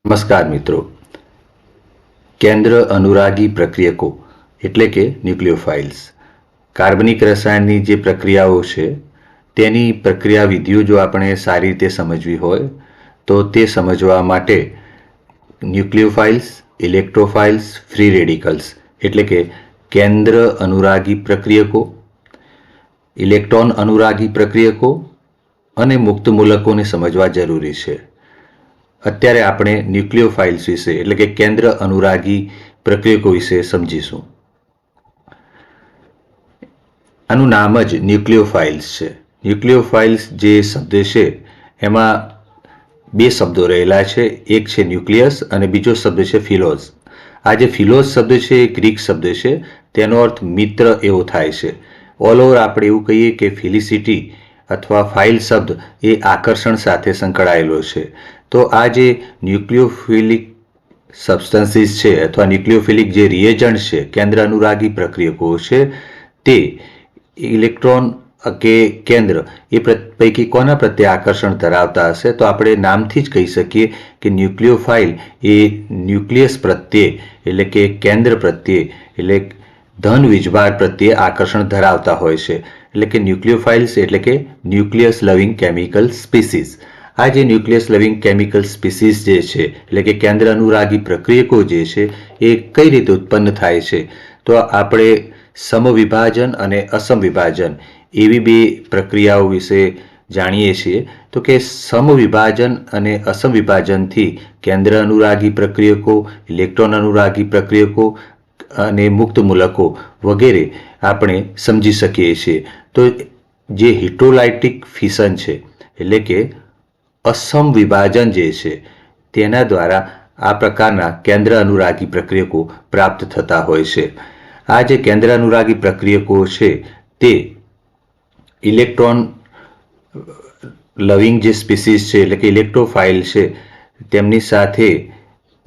નમસ્કાર મિત્રો. કેન્દ્ર અનુરાગી પ્રક્રિયકો એટલે કે ન્યુક્લિયોફાઇલ્સ કાર્બનિક રસાયણની જે પ્રક્રિયાઓ છે તેની પ્રક્રિયા વિધિઓ જો આપણે સારી રીતે સમજવી હોય તો તે સમજવા માટે ન્યુક્લિયોફાઇલ્સ, ઇલેક્ટ્રોફાઇલ્સ, ફ્રી રેડિકલ્સ એટલે કે કેન્દ્ર અનુરાગી પ્રક્રિયકો, ઇલેક્ટ્રોન અનુરાગી પ્રક્રિયકો અને મુક્ત મૂલકોને સમજવા જરૂરી છે. અત્યારે આપણે ન્યુક્લિયોફાઇલ્સ વિશે એટલે કે કેન્દ્ર અનુરાગી પ્રક્રિયકો વિશે સમજીશું. આનું નામ જ ન્યુક્લિયોફાઇલ્સ છે. ન્યુક્લિયોફાઇલ્સ જે શબ્દ છે એમાં બે શબ્દો રહેલા છે, એક છે ન્યુક્લિયસ અને બીજો શબ્દ છે ફિલોઝ. આ જે ફિલોઝ શબ્દ છે એ ગ્રીક શબ્દ છે, તેનો અર્થ મિત્ર એવો થાય છે. ઓલ ઓવર આપણે એવું કહીએ કે ફિલિસિટી અથવા ફાઇલ શબ્દ એ આકર્ષણ સાથે સંકળાયેલો છે. તો આ જે ન્યુક્લિયોફિલિક સબસ્ટન્સીસ છે અથવા ન્યુક્લિયોફિલિક જે રિએજન્ટ છે, કેન્દ્ર અનુરાગી પ્રક્રિયકો છે, તે ઇલેક્ટ્રોન કે કેન્દ્ર એ પૈકી કોના પ્રત્યે આકર્ષણ ધરાવતા હશે? તો આપણે નામથી જ કહી શકીએ કે ન્યુક્લિયોફાઇલ એ ન્યુક્લિયસ પ્રત્યે એટલે કે કેન્દ્ર પ્રત્યે એટલે ધન વીજભાર પ્રત્યે આકર્ષણ ધરાવતા હોય છે. એટલે કે ન્યુક્લિયોફાઇલ્સ એટલે કે ન્યુક્લિયસ લવિંગ કેમિકલ સ્પીસીસ. આ જે ન્યુક્લિયસ લવિંગ કેમિકલ સ્પીસીસ જે છે એટલે કે કેન્દ્ર અનુરાગી પ્રક્રિયકો જે છે એ કઈ રીતે ઉત્પન્ન થાય છે? તો આપણે સમવિભાજન અને અસમવિભાજન એવી બે પ્રક્રિયાઓ વિશે જાણીએ છીએ. તો કે સમવિભાજન અને અસમવિભાજનથી કેન્દ્ર અનુરાગી પ્રક્રિયકો, ઇલેક્ટ્રોન અનુરાગી પ્રક્રિયકો અને મુક્ત મૂલકો વગેરે આપણે સમજી શકીએ છીએ. તો જે હિટ્રોલાઇટિક ફિશન છે એટલે કે અસમ વિભાજન જે છે તેના દ્વારા આ પ્રકારના કેન્દ્ર અનુરાગી પ્રક્રિયકો પ્રાપ્ત થતા હોય છે. આ જે કેન્દ્ર અનુરાગી પ્રક્રિયકો છે તે ઇલેક્ટ્રોન લવિંગ જે સ્પીસીસ છે એટલે કે ઇલેક્ટ્રોફાઇલ છે તેમની સાથે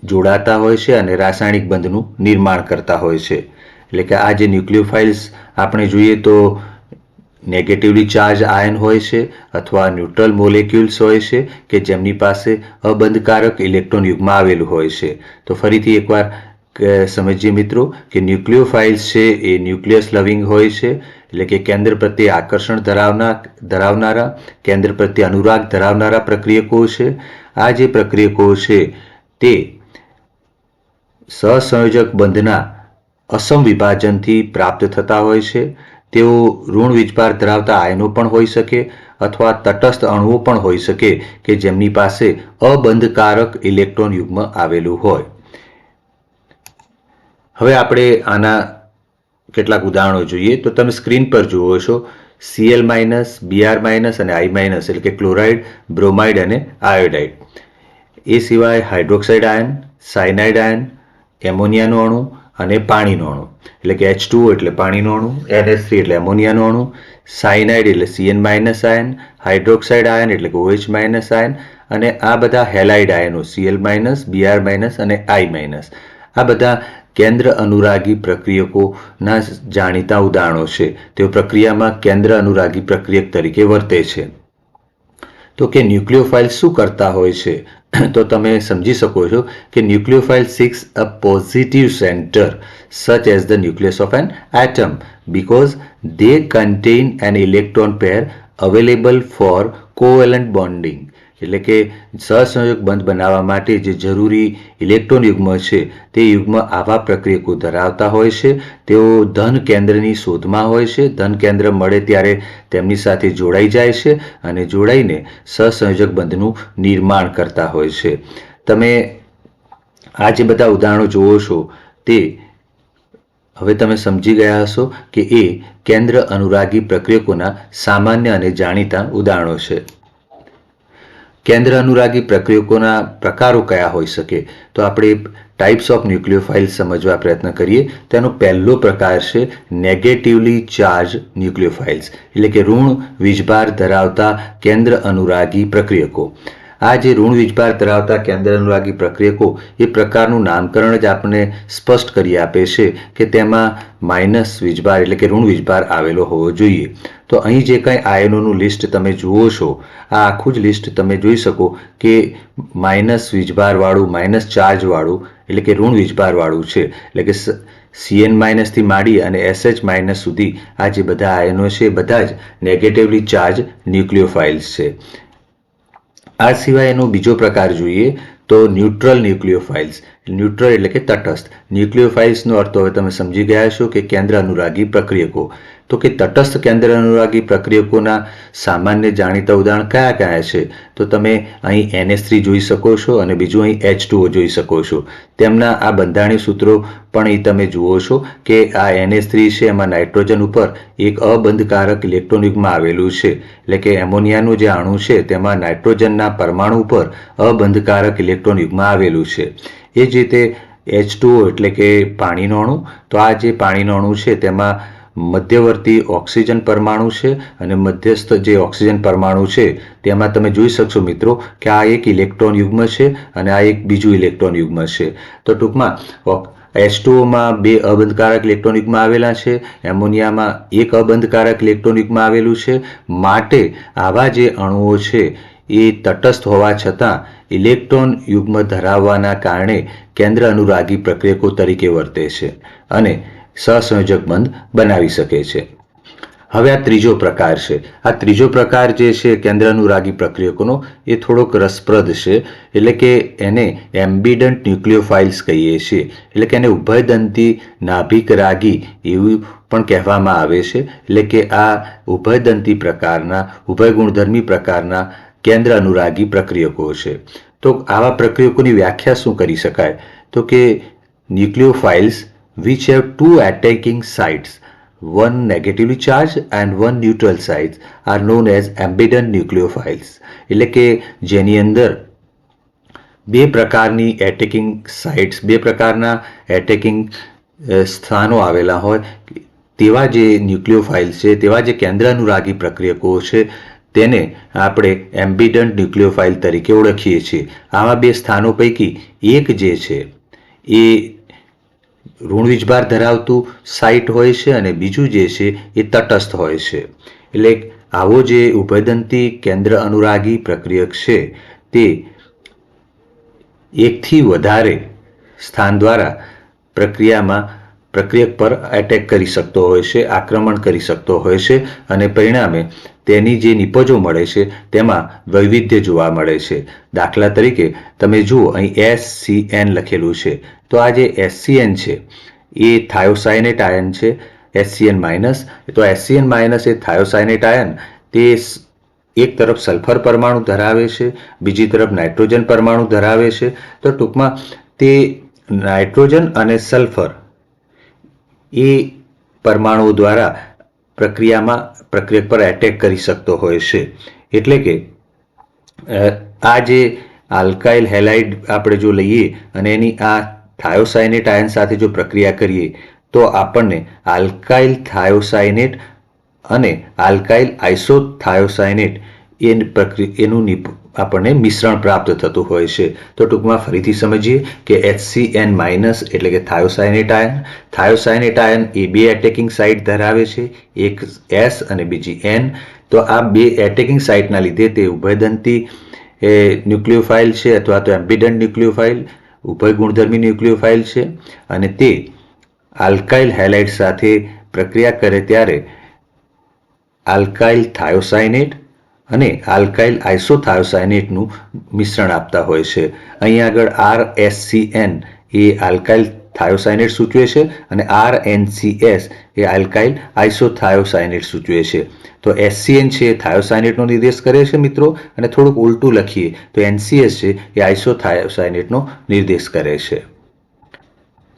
જોડાતા હોય છે અને રાસાયણિક બંધનું નિર્માણ કરતા હોય છે. એટલે કે આ જે ન્યુક્લિયોફાઇલ્સ આપણે જોઈએ તો નેગેટિવલી ચાર્જ આયન હોય છે અથવા ન્યુટ્રલ મોલેક્યુલ્સ હોય છે કે જેમની પાસે અબંધકારક ઇલેક્ટ્રોન યુગ્મ આવેલું હોય છે. તો ફરીથી એકવાર સમજીએ મિત્રો કે ન્યુક્લિયોફાઇલ્સ છે એ ન્યુક્લિયસ લવિંગ હોય છે એટલે કે કેન્દ્ર પ્રત્યે આકર્ષણ ધરાવનારા, કેન્દ્ર પ્રત્યે અનુરાગ ધરાવનારા પ્રક્રિયકો છે. આ જે પ્રક્રિયકો છે તે સહસંયોજક બંધના અસમ વિભાજનથી પ્રાપ્ત થતા હોય છે. તેઓ ઋણ વીજભાર ધરાવતા આયનો પણ હોઈ શકે અથવા તટસ્થ અણુઓ પણ હોઈ શકે કે જેમની પાસે અબંધકારક ઇલેક્ટ્રોન યુગ્મ આવેલું હોય. હવે આપણે આના કેટલાક ઉદાહરણો જોઈએ તો તમે સ્ક્રીન પર જુઓ છો Cl-, Br- અને I- એટલે કે ક્લોરાઇડ, બ્રોમાઇડ અને આયોડાઇડ. એ સિવાય હાઇડ્રોક્સાઇડ આયન, સાયનાઇડ આયન, એમોનિયાનો અણુ અને પાણીનો અણુ એટલે કે H2O એટલે પાણીનો અણુ, NH3 એટલે એમોનિયાનો અણુ, સાયનાઇડ એટલે Cn- આયન, હાઇડ્રોક્સાઇડ આયન એટલે કે OH- આયન અને આ બધા હેલાઇડ આયનો Cl-, Br- અને I-. આ બધા કેન્દ્ર અનુરાગી પ્રક્રિયકોના જાણીતા ઉદાહરણો છે. તેઓ પ્રક્રિયામાં કેન્દ્ર અનુરાગી પ્રક્રિયક તરીકે વર્તે છે. તો કે ન્યુક્લિયોફાઇલ શું કરતા હોય છે? તો તમે સમજી શકો છો કે ન્યુક્લિયોફાઇલ seeks a positive center such as the nucleus of an atom because they contain an electron pair available for covalent bonding. એટલે કે સહસંયોજક બંધ બનાવવા માટે જે જરૂરી ઇલેક્ટ્રોન યુગ્મ છે તે યુગ્મ આવા પ્રક્રિયકો ધરાવતા હોય છે. તેઓ ધન કેન્દ્રની શોધમાં હોય છે. ધન કેન્દ્ર મળે ત્યારે તેમની સાથે જોડાઈ જાય છે અને જોડાઈને સહસંયોજક બંધનું નિર્માણ કરતા હોય છે. તમે આ જે બધા ઉદાહરણો જુઓ છો તે હવે તમે સમજી ગયા હશો કે એ કેન્દ્ર અનુરાગી પ્રક્રિયકોના સામાન્ય અને જાણીતા ઉદાહરણો છે. કેન્દ્ર અનુરાગી પ્રક્રિયકોના પ્રકારો કયા હોઈ શકે? તો આપણે ટાઈપ્સ ઓફ ન્યુક્લિયોફાઇલ્સ સમજવા પ્રયત્ન કરીએ. તેનો પહેલો પ્રકાર છે નેગેટિવલી ચાર્જ ન્યુક્લિયોફાઇલ્સ એટલે કે ઋણ વીજભાર ધરાવતા કેન્દ્ર અનુરાગી પ્રક્રિયકો. આ જે ઋણ વીજભાર ધરાવતા કેન્દ્ર અનુરાગી પ્રક્રિયકો એ પ્રકારનું નામકરણ જ આપણને સ્પષ્ટ કરી આપે છે કે તેમાં માઇનસ વીજભાર એટલે કે ઋણ વીજભાર આવેલો હોવો જોઈએ. તો અહીં જે કંઈ આયનોનું લિસ્ટ તમે જુઓ છો, આ આખું જ લિસ્ટ તમે જોઈ શકો કે માઇનસ વીજભારવાળું, માઇનસ ચાર્જવાળું એટલે કે ઋણ વીજભારવાળું છે. એટલે કે CN માઇનસથી માંડી અને SH માઇનસ સુધી આ જે બધા આયનો છે બધા જ નેગેટિવલી ચાર્જ ન્યુક્લિયોફાઇલ્સ છે. આ સિવાય એનો બીજો પ્રકાર જોઈએ તો ન્યુટ્રલ ન્યુક્લિયોફાઇલ્સ. ન્યુટ્રલ એટલે કે તટસ્થ. ન્યુક્લિયોફાઇલ્સનો અર્થ હવે તમે સમજી ગયા છો કે કેન્દ્ર અનુરાગી પ્રક્રિયકો. તો કે તટસ્થ કેન્દ્ર અનુરાગી પ્રક્રિયકોના સામાન્ય જાણીતા ઉદાહરણ કયા કયા છે? તો તમે અહીં NH3 જોઈ શકો છો અને બીજું અહીં H2O જોઈ શકો છો. તેમના આ બંધારણીય સૂત્રો પણ અહીં તમે જુઓ છો કે આ NH3 છે એમાં નાઇટ્રોજન ઉપર એક અબંધકારક ઇલેક્ટ્રોન યુગ્મ આવેલું છે. એટલે કે એમોનિયાનું જે અણુ છે તેમાં નાઇટ્રોજનના પરમાણુ ઉપર અબંધકારક ઇલેક્ટ્રોન યુગ્મ આવેલું છે. એ જ રીતે H2O એટલે કે પાણીનો અણુ. તો આ જે પાણીનો અણુ છે તેમાં મધ્યવર્તી ઓક્સિજન પરમાણુ છે અને મધ્યસ્થ જે ઓક્સિજન પરમાણુ છે તેમાં તમે જોઈ શકશો મિત્રો કે આ એક ઇલેક્ટ્રોન યુગ્મ છે અને આ એક બીજું ઇલેક્ટ્રોન યુગ્મ છે. તો ટૂંકમાં H2Oમાં બે અબંધકારક ઇલેક્ટ્રોન યુગ્મ આવેલા છે, એમોનિયામાં એક અબંધકારક ઇલેક્ટ્રોન યુગ્મ આવેલું છે. માટે આવા જે અણુઓ છે એ તટસ્થ હોવા છતાં ઇલેક્ટ્રોન યુગ્મ ધરાવવાના કારણે કેન્દ્ર અનુરાગી પ્રક્રિયકો તરીકે વર્તે છે અને સહસંયોજક બંધ બનાવી શકે છે. હવે આ ત્રીજો પ્રકાર છે. આ ત્રીજો પ્રકાર જે છે કેન્દ્ર અનુરાગી પ્રક્રિયકોનો એ થોડોક રસપ્રદ છે. એટલે કે એને એમ્બિડન્ટ ન્યુક્લિયોફાઇલ્સ કહીએ છીએ. એટલે કે એને ઉભયદંતી નાભિક રાગી એવું પણ કહેવામાં આવે છે. એટલે કે આ ઉભયદંતી પ્રકારના, ઉભય ગુણધર્મી પ્રકારના કેન્દ્ર અનુરાગી પ્રક્રિયકો છે. તો આવા પ્રક્રિયકોની વ્યાખ્યા શું કરી શકાય? તો કે ન્યુક્લિયોફાઇલ્સ which have two attacking sites, one negatively charged and one neutral sites, are known as ambident nucleophiles. એટલે કે જેની અંદર બે પ્રકારની એટેકિંગ સાઇટ્સ, બે પ્રકારના એટેકિંગ સ્થાનો આવેલા હોય તેવા જે ન્યુક્લિયોફાઇલ્સ છે, તેવા જે કેન્દ્ર અનુરાગી પ્રક્રિયકો છે તેને આપણે એમ્બિડન્ટ ન્યુક્લિયોફાઇલ તરીકે ઓળખીએ છીએ. આવા બે સ્થાનો પૈકી એક જે છે એ ઋણ વીજભાર ધરાવતું સાઇટ હોય છે અને બીજું જે છે એ તટસ્થ હોય છે. એટલે આવો જે ઉભયદંતી કેન્દ્ર અનુરાગી પ્રક્રિયક છે તે એકથી વધારે સ્થાન દ્વારા પ્રક્રિયક પર એટેક કરી શકતો હોય છે, આક્રમણ કરી શકતો હોય છે અને પરિણામે તેની જે નિપજો મળે છે તેમાં વૈવિધ્ય જોવા મળે છે. દાખલા તરીકે તમે જુઓ અહીં SCN લખેલું છે. તો આ જે SCN છે એ થાયોસાયનેટ આયન છે, SCN માઇનસ. તો SCN માઇનસ એ થાયોસાયનેટ આયન તે એક તરફ સલ્ફર પરમાણુ ધરાવે છે, બીજી તરફ નાઇટ્રોજન પરમાણુ ધરાવે છે. તો ટૂંકમાં તે નાઇટ્રોજન અને સલ્ફર એ પરમાણુઓ દ્વારા પ્રક્રિયક પર એટેક કરી શકતો હોય છે. એટલે કે આ જે આલ્કાઇલ હેલાઇડ આપણે જો લઈએ અને એની આ થાયોસાયનેટ આયન સાથે જો પ્રક્રિયા કરીએ તો આપણને આલ્કાઇલ થાયોસાયનેટ અને આલ્કાઇલ આઇસોથાયોસાયનેટ એનું આપણને મિશ્રણ પ્રાપ્ત થતું હોય છે. તો ટૂંકમાં ફરીથી સમજીએ કે HCN માઇનસ એટલે કે થાયોસાયનેટ આયન. થાયોસાયનેટ આયન એ બે એટેકિંગ સાઇટ ધરાવે છે, એક S અને બીજી N. તો આ બે એટેકિંગ સાઇટના લીધે તે ઉભયદંતી ન્યુક્લિયોફાઇલ છે અથવા તો એમ્બિડન્ટ ન્યુક્લિયોફાઇલ, ઉભય ગુણધર્મી ન્યુક્લિયોફાઇલ છે અને તે આલ્કાઇલ હેલાઇડ સાથે પ્રક્રિયા કરે ત્યારે આલ્કાઇલ થાયોસાયનેટ અને આલ્કાઇલ આઇસોથાયોસાયનેટનું મિશ્રણ આપતા હોય છે. અહીં આગળ RSCN એ આલ્કાઇલ થાયોસાયનેટ સૂચવે છે અને RNCS એ આલ્કાઇલ આઇસોથાયોસાયનેટ સૂચવે છે. તો SCN છે એ થાયોસાયનેટનો નિર્દેશ કરે છે મિત્રો, અને થોડુંક ઉલટું લખીએ તો NCS છે એ આઇસોથાયોસાયનેટનો નિર્દેશ કરે છે.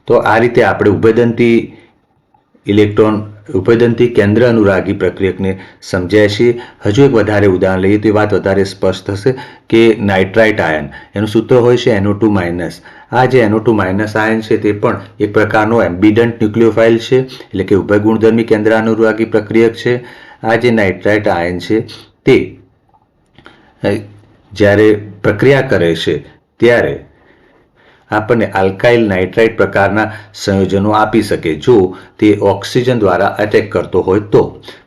તો આ રીતે આપણે ઉભયદંતી કેન્દ્ર અનુરાગી પ્રક્રિયકને સમજ્યા છીએ. હજુ એક વધારે ઉદાહરણ લઈએ તો એ વાત વધારે સ્પષ્ટ થશે કે નાઇટ્રાઇટ આયન એનું સૂત્ર હોય છે NO2 માઇનસ. આ જે NO2 માઇનસ આયન છે તે પણ એક પ્રકારનો એમ્બિડન્ટ ન્યુક્લિયોફાઇલ છે, એટલે કે ઉભય ગુણધર્મી કેન્દ્ર અનુરાગી પ્રક્રિયક છે. આ જે નાઇટ્રાઇટ આયન છે તે જ્યારે પ્રક્રિયા કરે છે ત્યારે આપણને આલ્કાઇલ નાઇટ્રાઇટ પ્રકારના સંયોજનો આપી શકે જો તે ઓક્સિજન દ્વારા એટેક કરતો હોય તો,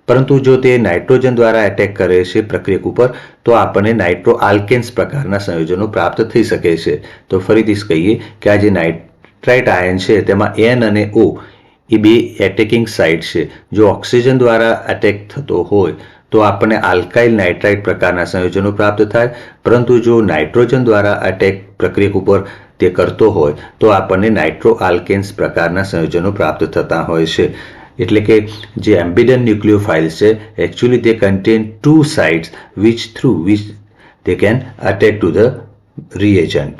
પરંતુ જો તે નાઇટ્રોજન દ્વારા એટેક કરે છે પ્રક્રિયક ઉપર તો આપણને નાઇટ્રો આલ્કેન્સ પ્રકારના સંયોજનો પ્રાપ્ત થઈ શકે છે. તો ફરીથી કહીએ કે આ જે નાઇટ્રાઇટ આયન છે તેમાં N અને O એ બે એટેકિંગ સાઇટ છે. જો ઓક્સિજન દ્વારા એટેક થતો હોય તો આપણને આલ્કાઇલ નાઇટ્રાઇટ પ્રકારના સંયોજનો પ્રાપ્ત થાય, પરંતુ જો નાઇટ્રોજન દ્વારા એટેક પ્રક્રિયક ઉપર તે કરતો હોય તો આપણને નાઇટ્રો આલ્કેન્સ પ્રકારના સંયોજનો પ્રાપ્ત થતા હોય છે. એટલે કે જે એમ્બિડન ન્યુક્લિયોફાઇલ્સ છે actually they contain two sites through which they can attach to the reagent.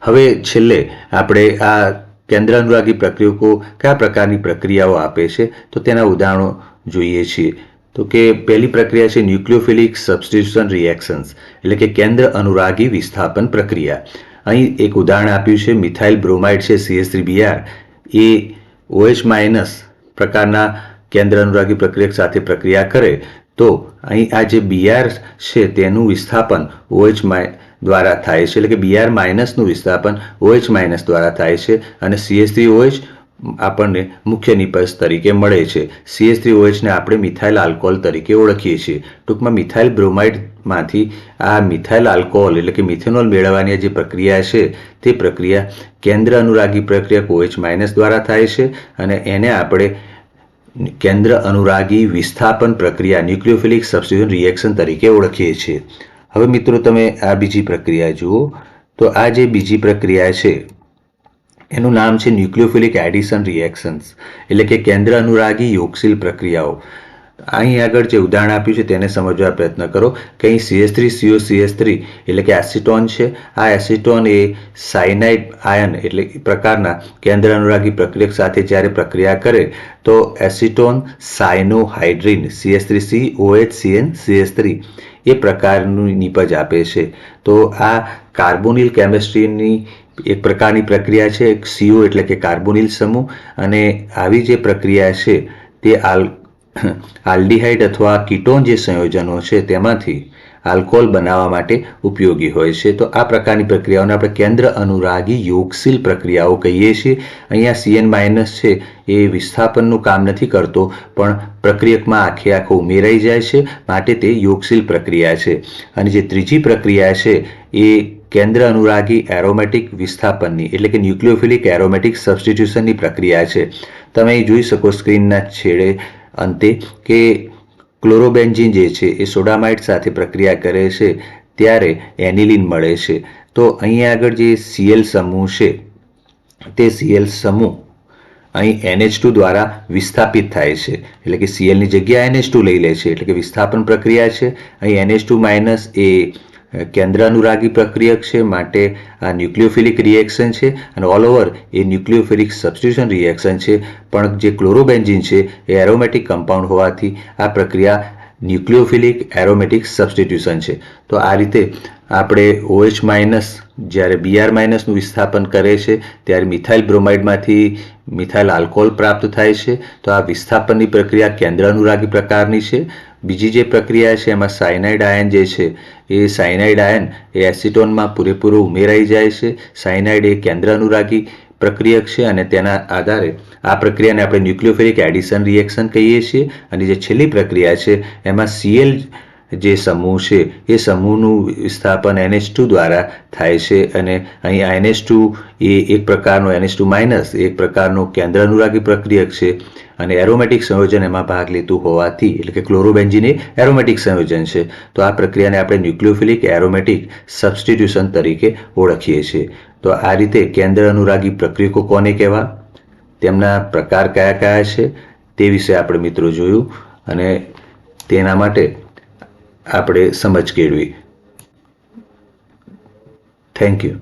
હવે છેલ્લે આપણે આ કેન્દ્ર અનુરાગી પ્રક્રિયકો કયા પ્રકારની પ્રક્રિયાઓ આપે છે તો તેના ઉદાહરણો જોઈએ છીએ. તો કે પહેલી પ્રક્રિયા છે ન્યુક્લિયોફિલિક સબસ્ટિટ્યુશન રિએક્શન્સ, એટલે કે કેન્દ્ર અનુરાગી વિસ્થાપન પ્રક્રિયા. અહીં એક ઉદાહરણ આપ્યું છે મિથાઇલ બ્રોમાઇડ છે CH3Br એ OH- પ્રકારના કેન્દ્ર અનુરાગી પ્રક્રિયક સાથે પ્રક્રિયા કરે તો અહીં આ જે Br છે તેનું વિસ્થાપન OH- દ્વારા થાય છે, એટલે કે Br- નું વિસ્થાપન OH- દ્વારા થાય છે અને CH3OH આપણને મુખ્ય નિપજ તરીકે મળે છે. CH3OH ને આપણે મિથાઇલ આલ્કોહોલ તરીકે ઓળખીએ છીએ. ટૂંકમાં મિથાઇલ બ્રોમાઇડમાંથી આ મિથાઇલ આલ્કોહોલ એટલે કે મિથેનોલ મેળવવાની જે પ્રક્રિયા છે તે પ્રક્રિયા કેન્દ્ર અનુરાગી પ્રક્રિયક OH- દ્વારા થાય છે અને એને આપણે કેન્દ્ર અનુરાગી વિસ્થાપન પ્રક્રિયા ન્યુક્લિયોફિલિક સબસ્ટિટ્યુશન રિએક્શન તરીકે ઓળખીએ છીએ. હવે મિત્રો તમે આ બીજી પ્રક્રિયા જુઓ તો આ જે બીજી પ્રક્રિયા છે એનું નામ છે ન્યુક્લિયોફિલિક એડિશન રિએક્શન્સ, એટલે કે કેન્દ્ર અનુરાગી યોગશીલ પ્રક્રિયાઓ. અહીં આગળ જે ઉદાહરણ આપ્યું છે તેને સમજવા પ્રયત્ન કરો કે અહીં CH3COCH3 એટલે કે એસિટોન છે. આ એસિટોન એ સાયનાઇડ આયન એટલે પ્રકારના કેન્દ્ર અનુરાગી પ્રક્રિયક સાથે જ્યારે પ્રક્રિયા કરે તો એસિટોન સાયનોહાઇડ્રિન CH3COHCN CH3 એ પ્રકારનું નિપજ આપે છે. તો આ કાર્બોનિલ કેમિસ્ટ્રીની એક પ્રકારની પ્રક્રિયા છે. CO એટલે કે કાર્બોનિલ સમૂહ, અને આવી જે પ્રક્રિયા છે તે આલ્ડીહાઇડ અથવા કીટોન જે સંયોજનો છે તેમાંથી આલ્કોહોલ બનાવવા માટે ઉપયોગી હોય છે. તો આ પ્રકારની પ્રક્રિયાઓને આપણે કેન્દ્ર અનુરાગી યોગશીલ પ્રક્રિયાઓ કહીએ છીએ. અહીંયા CN- છે એ વિસ્થાપનનું કામ નથી કરતો પણ પ્રક્રિયકમાં આખો ઉમેરાઈ જાય છે, માટે તે યોગશીલ પ્રક્રિયા છે. અને જે ત્રીજી પ્રક્રિયા છે એ કેન્દ્ર અનુરાગી એરોમેટિક વિસ્થાપનની એટલે કે ન્યુક્લિયોફિલિક એરોમેટિક સબસ્ટિટ્યુશનની પ્રક્રિયા છે. તમે અહીં જોઈ શકો સ્ક્રીનના છેડે અંતે કે ક્લોરોબેન્ઝીન જે છે એ સોડામાઇડ સાથે પ્રક્રિયા કરે છે ત્યારે એનિલિન મળે છે. તો અહીંયા આગળ જે Cl સમૂહ છે તે Cl સમૂહ અહીં NH2 દ્વારા વિસ્થાપિત થાય છે, એટલે કે Clની જગ્યા NH2 લઈ લે છે, એટલે કે વિસ્થાપન પ્રક્રિયા છે. અહીં NH2- એ કેન્દ્ર અનુરાગી પ્રક્રિયક છે, માટે આ ન્યુક્લિયોફિલિક રિએક્શન છે અને ઓલ ઓવર એ ન્યુક્લિયોફિલિક સબસ્ટિટ્યુશન રિએક્શન છે. પણ જે ક્લોરોબેન્ઝીન છે એ એરોમેટિક કમ્પાઉન્ડ હોવાથી આ પ્રક્રિયા ન્યુક્લિયોફિલિક એરોમેટિક સબસ્ટિટ્યુશન છે. તો આ રીતે આપણે OH- જ્યારે Br- નું વિસ્થાપન કરે છે ત્યારે મિથાઇલ બ્રોમાઇડમાંથી મિથાઇલ આલ્કોહોલ પ્રાપ્ત થાય છે. તો આ વિસ્થાપનની પ્રક્રિયા કેન્દ્ર અનુરાગી પ્રકારની છે. બીજી જે પ્રક્રિયા છે એમાં સાયનાઇડ આયન જે છે એ સાયનાઇડ આયન એ એસિટોનમાં પૂરેપૂરો ઉમેરાઈ જાય છે. સાયનાઇડ એ કેન્દ્ર અનુરાગી પ્રક્રિયક છે અને તેના આધારે આ પ્રક્રિયાને આપણે ન્યુક્લિયોફિલિક એડિશન રિએક્શન કહીએ છીએ. અને જે છેલ્લી પ્રક્રિયા છે એમાં Cl જે સમૂહ છે એ સમૂહનું વિસ્થાપન NH2 દ્વારા થાય છે અને અહીં NH2 એ એક પ્રકારનો NH2- એક પ્રકારનો કેન્દ્ર અનુરાગી પ્રક્રિયક છે અને એરોમેટિક સંયોજન એમાં ભાગ લેતું હોવાથી, એટલે કે ક્લોરોબેન્ઝીન એ એરોમેટિક સંયોજન છે. તો આ પ્રક્રિયાને આપણે ન્યુક્લિયોફિલિક એરોમેટિક સબસ્ટિટ્યુશન તરીકે ઓળખીએ છીએ. તો આ રીતે કેન્દ્ર અનુરાગી પ્રક્રિયકો કોને કહેવા, તેમના પ્રકાર કયા કયા છે તે વિશે આપણે મિત્રો જોયું અને તેના માટે આપણે સમજ કેળવી. Thank you.